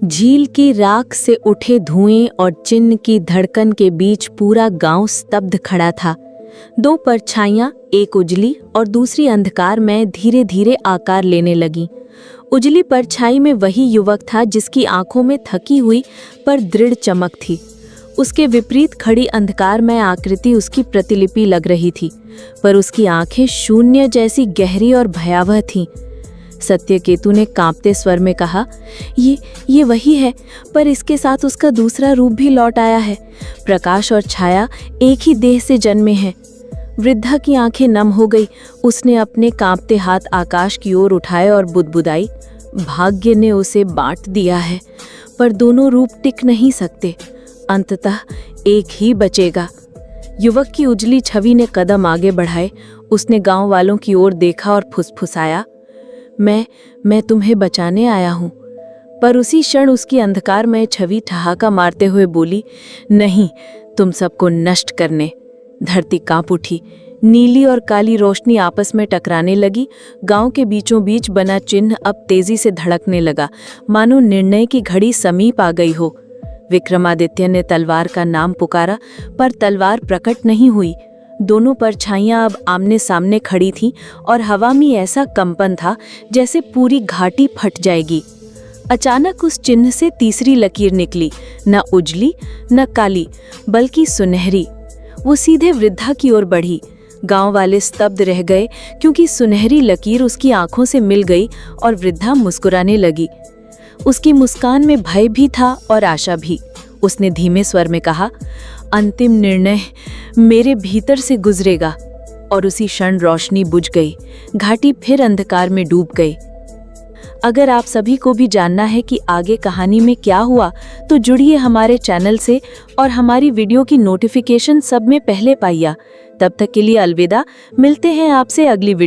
झील की राख से उठे धुएं और चिन्ह की धड़कन के बीच पूरा गांव स्तब्ध खड़ा था। दो परछाइयां, एक उजली और दूसरी अंधकार में धीरे धीरे आकार लेने लगीं। उजली परछाई में वही युवक था जिसकी आंखों में थकी हुई पर दृढ़ चमक थी। उसके विपरीत खड़ी अंधकार में आकृति उसकी प्रतिलिपि लग रही थी, पर उसकी आंखें शून्य जैसी गहरी और भयावह थीं। सत्यकेतु ने कांपते स्वर में कहा, ये वही है, पर इसके साथ उसका दूसरा रूप भी लौट आया है। प्रकाश और छाया एक ही देह से जन्मे हैं। वृद्धा की आंखें नम हो गई। उसने अपने कांपते हाथ आकाश की ओर उठाए और बुदबुदाई, भाग्य ने उसे बांट दिया है, पर दोनों रूप टिक नहीं सकते। अंततः एक ही बचेगा। युवक की उजली छवि ने कदम आगे बढ़ाए। उसने गांव वालों की ओर देखा और फुसफुसाया, मैं तुम्हें बचाने आया हूं। पर उसी क्षण उसकी अंधकारमय छवि ठहाका मारते हुए बोली, नहीं, तुम सबको नष्ट करने। धरती कांप उठी। नीली और काली रोशनी आपस में टकराने लगी। गांव के बीचों बीच बना चिन्ह अब तेजी से धड़कने लगा, मानो निर्णय की घड़ी समीप आ गई हो। विक्रमादित्य ने तलवार का नाम पुकारा, पर तलवार प्रकट नहीं हुई। दोनों परछाइयां अब आमने सामने खड़ी थीं और हवा में ऐसा कंपन था जैसे पूरी घाटी फट जाएगी। अचानक उस चिन्ह से तीसरी लकीर निकली, न उजली न काली, बल्कि सुनहरी। वो सीधे वृद्धा की ओर बढ़ी। गांव वाले स्तब्ध रह गए, क्योंकि सुनहरी लकीर उसकी आंखों से मिल गई और वृद्धा मुस्कुराने लगी। उसकी मुस्कान में भय भी था और आशा भी। उसने धीमे स्वर में कहा, अंतिम निर्णय मेरे भीतर से गुजरेगा। और उसी क्षण रोशनी बुझ गई। घाटी फिर अंधकार में डूब गई। अगर आप सभी को भी जानना है कि आगे कहानी में क्या हुआ, तो जुड़िए हमारे चैनल से और हमारी वीडियो की नोटिफिकेशन सब में पहले पाइए। तब तक के लिए अलविदा। मिलते हैं आपसे अगली वीडियो।